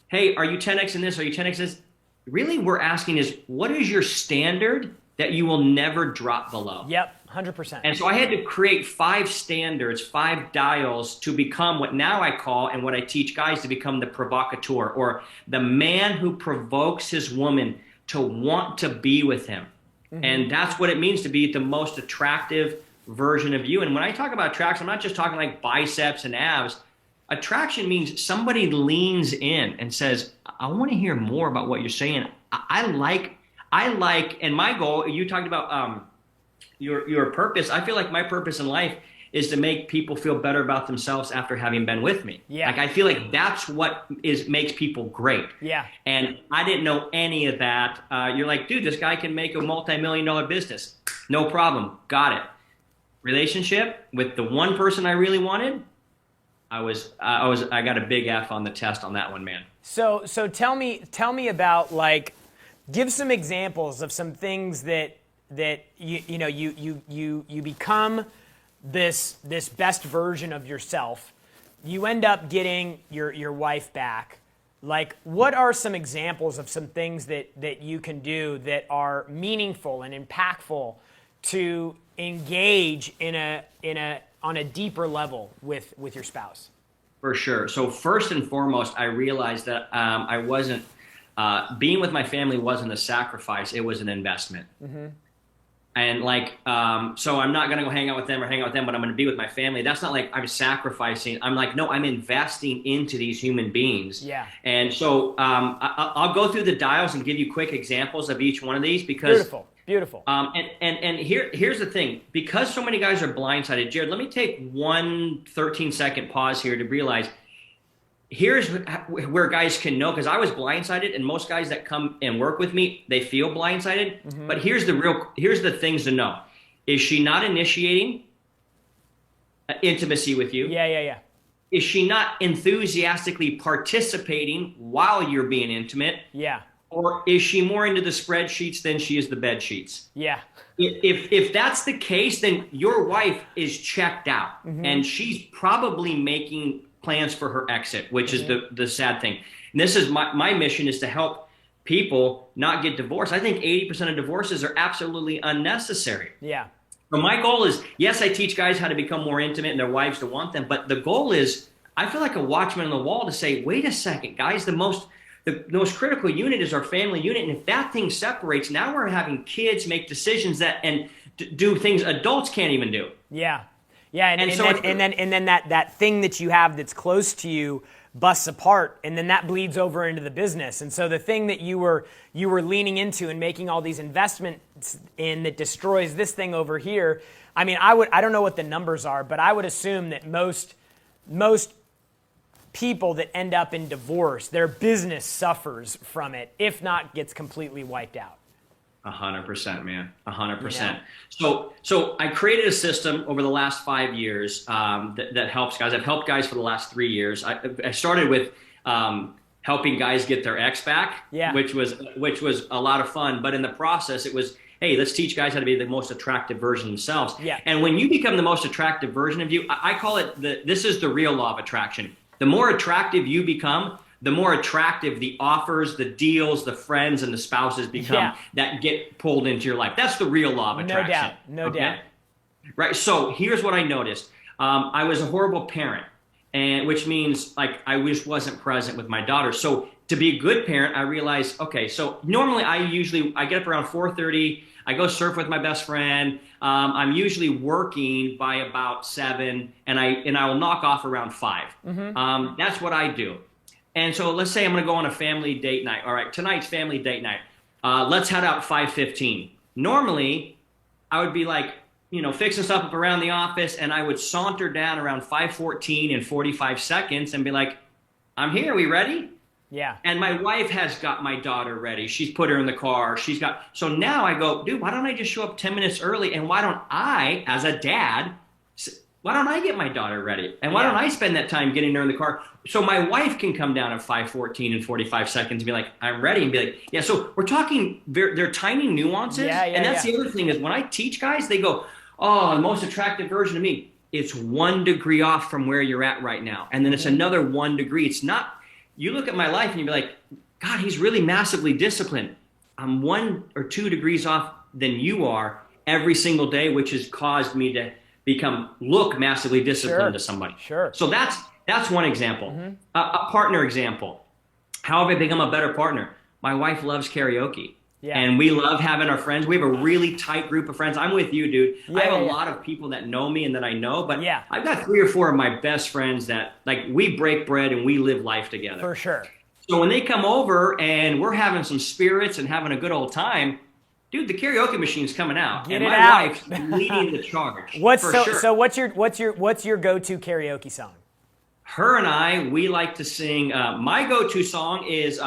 hey, are you 10X in this? Are you 10X in this? Really, we're asking is, what is your standard that you will never drop below? Yep, 100%. And so I had to create 5 standards, 5 dials to become what now I call, and what I teach guys to become, the provocateur, or the man who provokes his woman to want to be with him. Mm-hmm. And that's what it means to be the most attractive version of you. And when I talk about attraction, I'm not just talking like biceps and abs. Attraction means somebody leans in and says, I want to hear more about what you're saying. I like, and my goal, you talked about your purpose. I feel like my purpose in life is to make people feel better about themselves after having been with me. Yeah. Like, I feel like that's what makes people great. Yeah. And I didn't know any of that. You're like, dude, this guy can make a multi-million-dollar business. No problem. Got it. Relationship with the one person I really wanted, I got a big F on the test on that one, man. So tell me about, like, give some examples of some things that you become this best version of yourself. You end up getting your wife back. Like, what are some examples of some things that you can do that are meaningful and impactful to engage on a deeper level with your spouse? For sure. So first and foremost, I realized that I wasn't being with my family wasn't a sacrifice; it was an investment. Mm-hmm. And so I'm not going to go hang out with them, but I'm going to be with my family. That's not like I'm sacrificing. I'm like, no, I'm investing into these human beings. Yeah. And so I'll go through the dials and give you quick examples of each one of these, because Beautiful. And here's the thing. Because so many guys are blindsided, Jared, let me take 1 13-second pause here to realize here's where guys can know, because I was blindsided, and most guys that come and work with me, they feel blindsided. Mm-hmm. But here's the things to know. Is she not initiating intimacy with you? Yeah. Is she not enthusiastically participating while you're being intimate? Yeah. Or is she more into the spreadsheets than she is the bed sheets? Yeah. If that's the case, then your wife is checked out, and she's probably making plans for her exit, which is the sad thing. And this is my mission, is to help people not get divorced. I think 80% of divorces are absolutely unnecessary. Yeah. But my goal is, yes, I teach guys how to become more intimate and their wives to want them, but the goal is, I feel like a watchman on the wall to say, wait a second, guys, the most critical unit is our family unit, and if that thing separates, now we're having kids make decisions and do things adults can't even do. Yeah, yeah, and so then that thing that you have that's close to you busts apart, and then that bleeds over into the business. And so the thing that you were leaning into and making all these investments in that destroys this thing over here. I mean, I don't know what the numbers are, but I would assume that most people that end up in divorce, their business suffers from it, if not gets completely wiped out. 100%, man. 100%. So I created a system over the last 5 years that helps guys. I've helped guys for the last 3 years. I started with helping guys get their ex back, which was a lot of fun. But in the process, it was, hey, let's teach guys how to be the most attractive version of themselves. Yeah. And when you become the most attractive version of you, I call it this is the real law of attraction. The more attractive you become, the more attractive the offers, the deals, the friends, and the spouses become that get pulled into your life. That's the real law of attraction. No doubt. Right. So here's what I noticed. I was a horrible parent, and which means like I just wasn't present with my daughter. So to be a good parent, I realized, okay, so normally I get up around 4:30. I go surf with my best friend. I'm usually working by about 7, and I will knock off around 5. That's what I do. And so let's say I'm going to go on a family date night. All right, tonight's family date night. Let's head out 5:15. Normally, I would be like, fixing stuff up around the office, and I would saunter down around 5:14 in 45 seconds and be like, I'm here. We ready? Yeah. And my wife has got my daughter ready. She's put her in the car. So now I go, dude, why don't I just show up 10 minutes early? And why don't I, as a dad, why don't I get my daughter ready? And why don't I spend that time getting her in the car? So my wife can come down at 5:14 and 45 seconds and be like, I'm ready. And be like, yeah. So we're talking, they're tiny nuances. And that's the other thing is when I teach guys, they go, oh, the most attractive version of me. It's 1 degree off from where you're at right now. And then it's another 1 degree. It's not. You look at my life and you be like, God, he's really massively disciplined. I'm 1 or 2 degrees off than you are every single day, which has caused me to look massively disciplined to somebody. Sure. So that's one example. A partner example. How have I become a better partner? My wife loves karaoke. Yeah. And we love having our friends. We have a really tight group of friends. I'm with you, dude. I have a lot of people that know me and that I know, but I've got 3 or 4 of my best friends that we break bread and we live life together. For sure. So when they come over and we're having some spirits and having a good old time, dude, the karaoke machine's coming out. Get and it my out. wife's leading the charge. So what's your go-to karaoke song? Her and I, we like to sing. My go-to song is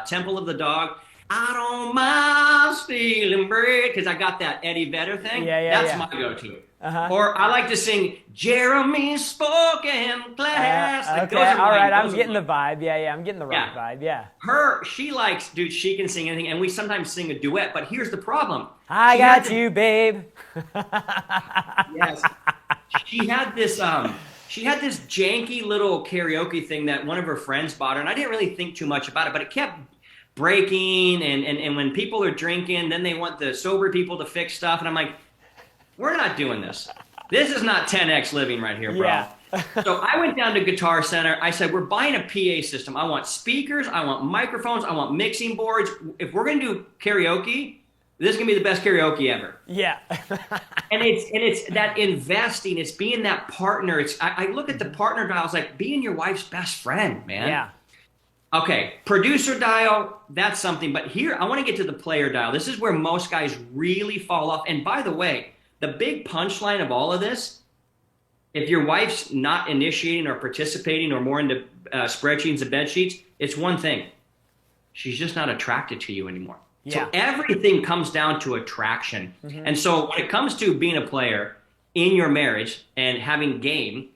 Temple of the Dog. I don't mind stealing bread, because I got that Eddie Vedder thing. That's my go-to. Or I like to sing Jeremy Spoken Class. Okay, all right, I'm getting the vibe. I'm getting the right vibe. She likes, dude, she can sing anything, and we sometimes sing a duet, but here's the problem. I got you, babe. Yes. She had this janky little karaoke thing that one of her friends bought her, and I didn't really think too much about it, but it kept breaking, and when people are drinking, then they want the sober people to fix stuff, and I'm like, we're not doing this. This is not 10X living right here, bro. So I went down to Guitar Center. I said, we're buying a PA system. I want speakers, I want microphones, I want mixing boards. If we're going to do karaoke, this is going to be the best karaoke ever. Yeah. and it's that investing, it's being that partner. I look at the partner dial, it's like being your wife's best friend, man. Yeah. Okay, producer dial, that's something. But here, I want to get to the player dial. This is where most guys really fall off. And by the way, the big punchline of all of this, if your wife's not initiating or participating or more into spreadsheets and bed sheets, it's one thing. She's just not attracted to you anymore. So everything comes down to attraction. And so when it comes to being a player in your marriage and having game,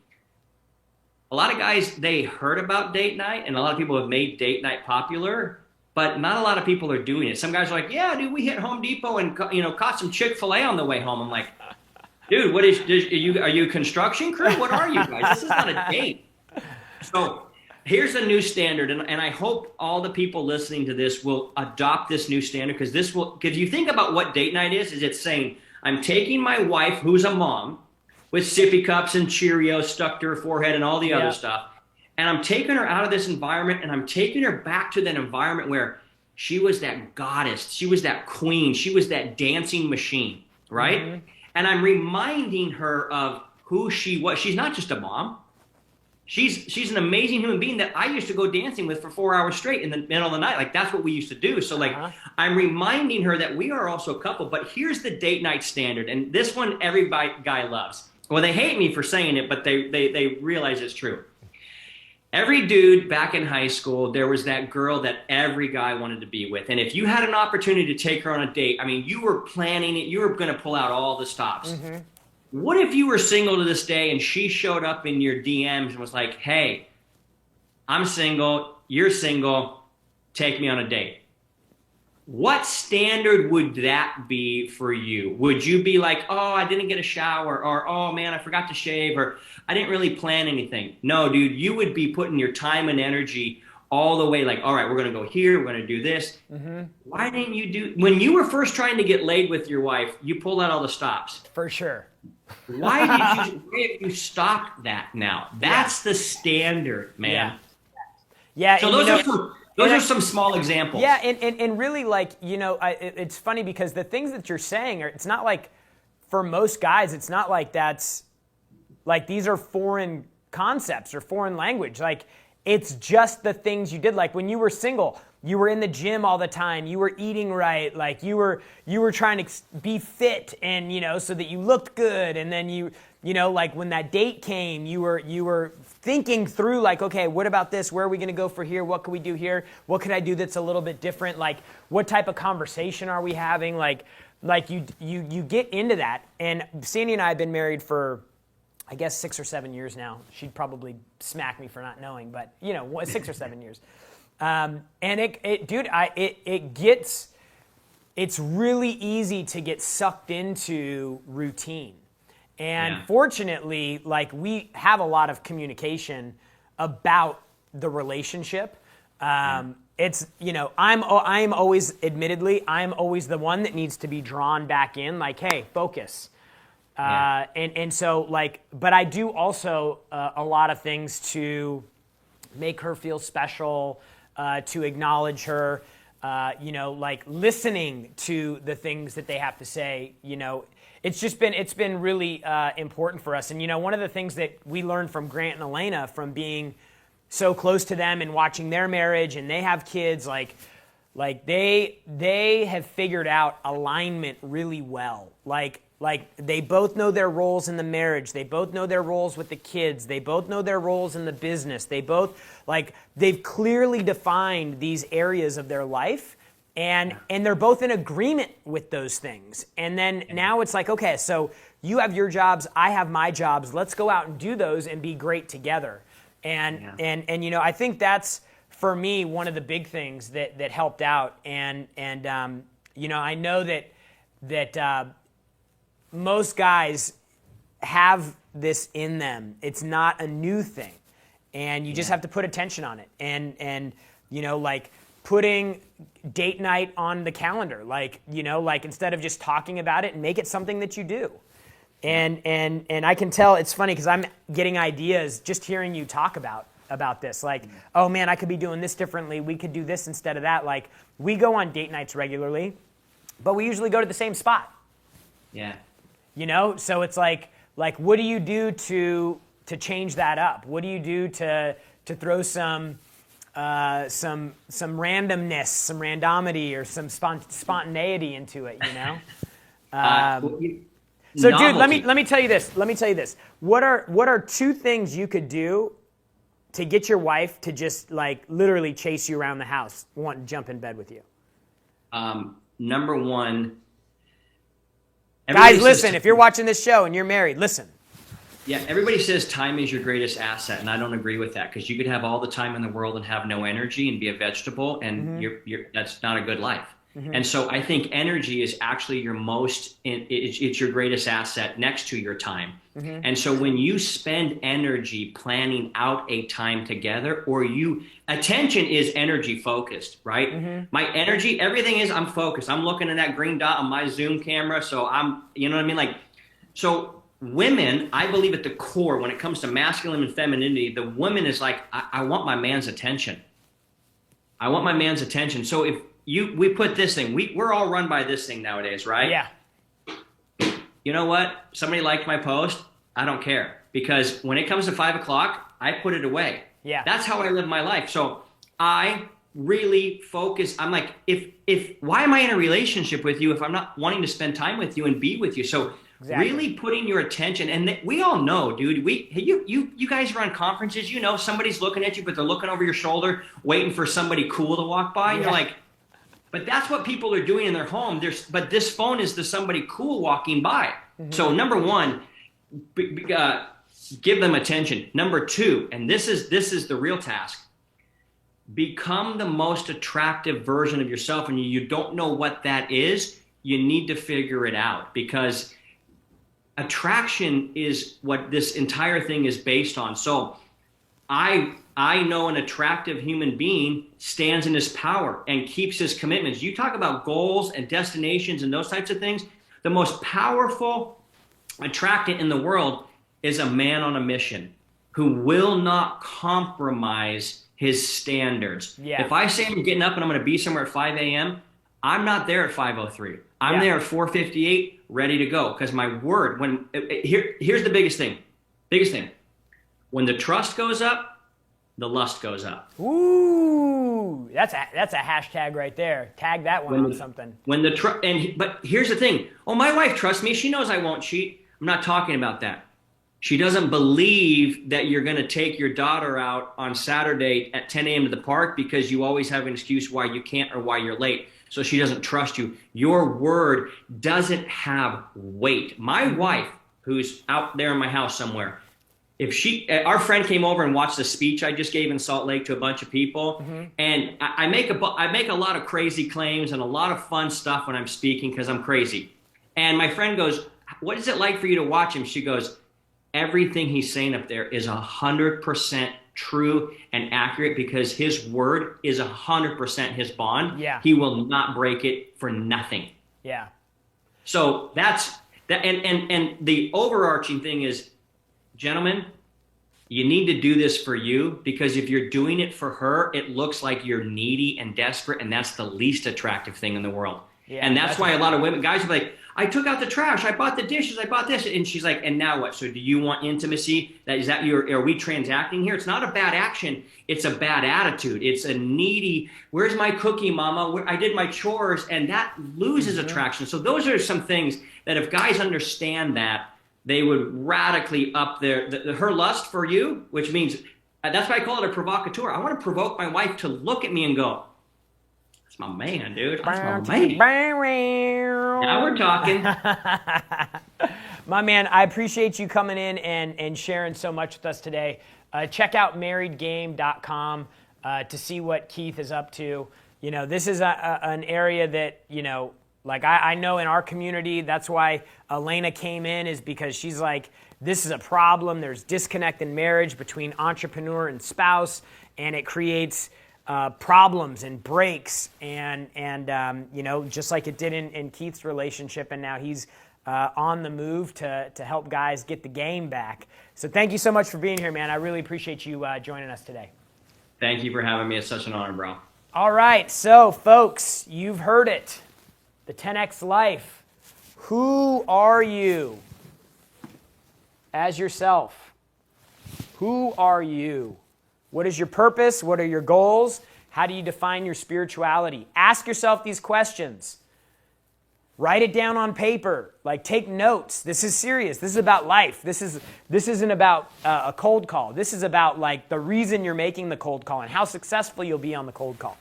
a lot of guys, they heard about date night, and a lot of people have made date night popular, but not a lot of people are doing it. Some guys are like, yeah, dude, we hit Home Depot and caught some Chick-fil-A on the way home. I'm like, dude, are you a construction crew? What are you guys? This is not a date. So here's a new standard, and I hope all the people listening to this will adopt this new standard, because you think about what date night is it's saying, I'm taking my wife, who's a mom, with sippy cups and Cheerios stuck to her forehead and all the other stuff, and I'm taking her out of this environment, and I'm taking her back to that environment where she was that goddess, she was that queen, she was that dancing machine, right? Mm-hmm. And I'm reminding her of who she was. She's not just a mom. She's an amazing human being that I used to go dancing with for 4 hours straight in the middle of the night. Like, that's what we used to do. So like, I'm reminding her that we are also a couple, but here's the date night standard. And this one, every guy loves. Well, they hate me for saying it, but they realize it's true. Every dude back in high school, there was that girl that every guy wanted to be with. And if you had an opportunity to take her on a date, I mean, you were planning it. You were going to pull out all the stops. Mm-hmm. What if you were single to this day and she showed up in your DMs and was like, hey, I'm single, you're single, take me on a date? What standard would that be for you? Would you be like, oh, I didn't get a shower, or oh man, I forgot to shave, or I didn't really plan anything? No, dude, you would be putting your time and energy all the way like, all right, we're going to go here, we're going to do this. Mm-hmm. Why didn't you when you were first trying to get laid with your wife, you pulled out all the stops? For sure. Why have you stopped that now? That's the standard, man. Yeah. So those are some small examples. Yeah, and really, like, it's funny because the things that you're saying it's not like, for most guys, it's not like that's, like, these are foreign concepts or foreign language. Like, it's just the things you did. Like, when you were single, you were in the gym all the time. You were eating right. Like, you were trying to be fit and, so that you looked good. And then like, when that date came, you were thinking through, like, okay, what about this? Where are we going to go for here? What can we do here? What could I do that's a little bit different? Like, what type of conversation are we having? Like you get into that. And Sandy and I have been married for, I guess, 6 or 7 years now. She'd probably smack me for not knowing, but 6 or 7 years. And it's really easy to get sucked into routine. And fortunately, like, we have a lot of communication about the relationship. It's, I'm always the one that needs to be drawn back in, like, hey, focus. And so, like, but I do also a lot of things to make her feel special, to acknowledge her, like listening to the things that they have to say. It's been really important for us. And one of the things that we learned from Grant and Elena, from being so close to them and watching their marriage, and they have kids, like they have figured out alignment really well. Like they both know their roles in the marriage. They both know their roles with the kids. They both know their roles in the business. They've clearly defined these areas of their life, and they're both in agreement with those things. And then now it's like, okay, so you have your jobs, I have my jobs. Let's go out and do those and be great together. And I think that's, for me, one of the big things that helped out. And I know that most guys have this in them. It's not a new thing, and you just have to put attention on it. And like putting date night on the calendar, like instead of just talking about it, and make it something that you do. And I can tell it's funny because I'm getting ideas just hearing you talk about this. Like, oh man, I could be doing this differently. We could do this instead of that. Like, we go on date nights regularly, but we usually go to the same spot. Yeah. So it's like what do you do to change that up? What do you do to throw some randomness, some randomity, or some spontaneity into it? So, dude, let me tell you this. What are two things you could do to get your wife to just, like, literally chase you around the house, want to jump in bed with you? Number one. Guys, listen, if you're watching this show and you're married, listen. Yeah, everybody says time is your greatest asset, and I don't agree with that because you could have all the time in the world and have no energy and be a vegetable, and that's not a good life. And so I think energy is actually your it's your greatest asset next to your time. And so when you spend energy planning out a time together, attention is energy focused, right? My energy, everything is, I'm focused. I'm looking at that green dot on my Zoom camera. So you know what I mean? So women, I believe at the core, when it comes to masculine and femininity, the woman is like, I want my man's attention. I want my man's attention. So if we put this thing, we're all run by this thing nowadays, right? Yeah. You know what? Somebody liked my post. I don't care, because when it comes to 5 o'clock, I put it away. Yeah. That's how I live my life. So I really focus. I'm like, why am I in a relationship with you if I'm not wanting to spend time with you and be with you? So really putting your attention, and we all know, dude, you guys run conferences, you know, somebody's looking at you, but they're looking over your shoulder, waiting for somebody cool to walk by. And you're like, but that's what people are doing in their home. But this phone is to somebody cool walking by. So number one, give them attention. Number two, and this is the real task, become the most attractive version of yourself. And you don't know what that is, you need to figure it out, because attraction is what this entire thing is based on. So I know an attractive human being stands in his power and keeps his commitments. You talk about goals and destinations and those types of things. The most powerful attractant in the world is a man on a mission who will not compromise his standards. Yeah. If I say I'm getting up and I'm going to be somewhere at 5 a.m., I'm not there at 5:03. I'm there at 4:58, ready to go. Because my word, here's the biggest thing. When the trust goes up, the lust goes up. Ooh, that's a hashtag right there. Tag that one on something. But here's the thing. Oh, my wife trusts me. She knows I won't cheat. I'm not talking about that. She doesn't believe that you're going to take your daughter out on Saturday at 10 a.m. to the park because you always have an excuse why you can't or why you're late. So she doesn't trust you. Your word doesn't have weight. My wife, who's out there in my house somewhere, our friend came over and watched the speech I just gave in Salt Lake to a bunch of people, and I make a lot of crazy claims and a lot of fun stuff when I'm speaking because I'm crazy. And my friend goes, "What is it like for you to watch him?" She goes, "Everything he's saying up there is 100% true and accurate because his word is 100% his bond. Yeah. He will not break it for nothing." Yeah. So that's that, and the overarching thing is, gentlemen, you need to do this for you, because if you're doing it for her, it looks like you're needy and desperate, and that's the least attractive thing in the world. Yeah, and that's why a lot of guys are like, "I took out the trash, I bought the dishes, I bought this," and she's like, "And now what? So do you want intimacy? Are we transacting here?" It's not a bad action, it's a bad attitude. It's a needy, "Where's my cookie, mama? I did my chores," and that loses attraction. So those are some things that if guys understand that, they would radically up her lust for you, which means, that's why I call it a provocateur. I want to provoke my wife to look at me and go, "That's my man, dude. That's my man." Now we're talking. My man, I appreciate you coming in and sharing so much with us today. Check out marriedgame.com to see what Keith is up to. You know, this is an area that, you know, like I know in our community, that's why Elena came in, is because she's like, this is a problem. There's disconnect in marriage between entrepreneur and spouse, and it creates problems and breaks, and you know, just like it did in Keith's relationship, and now he's on the move to help guys get the game back. So thank you so much for being here, man. I really appreciate you joining us today. Thank you for having me. It's such an honor, bro. All right, so folks, you've heard it. The 10X Life. Who are you as yourself? Who are you? What is your purpose? What are your goals? How do you define your spirituality? Ask yourself these questions. Write it down on paper. Like, take notes. This is serious. This is about life. This isn't about a cold call. This is about like the reason you're making the cold call and how successful you'll be on the cold call.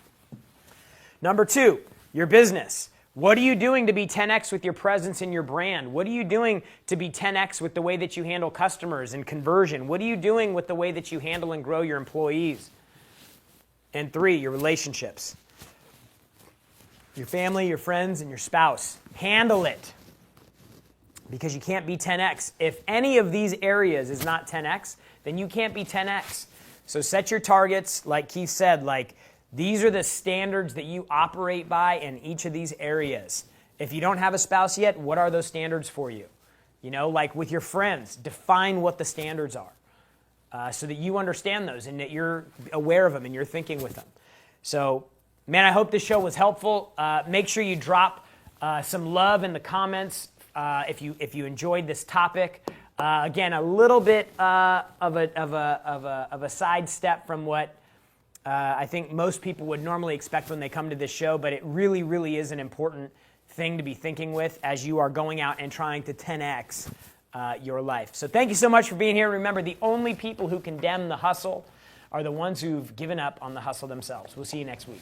Number 2, your business. What are you doing to be 10x with your presence and your brand? What are you doing to be 10x with the way that you handle customers and conversion? What are you doing with the way that you handle and grow your employees? And 3, your relationships. Your family, your friends, and your spouse. Handle it. Because you can't be 10x. If any of these areas is not 10x, then you can't be 10x. So set your targets, like Keith said, like these are the standards that you operate by in each of these areas. If you don't have a spouse yet, what are those standards for you? You know, like with your friends, define what the standards are so that you understand those and that you're aware of them and you're thinking with them. So, man, I hope this show was helpful. Make sure you drop some love in the comments if you enjoyed this topic. Again, a little bit of a sidestep from what I think most people would normally expect when they come to this show, but it really, really is an important thing to be thinking with as you are going out and trying to 10x your life. So thank you so much for being here. Remember, the only people who condemn the hustle are the ones who've given up on the hustle themselves. We'll see you next week.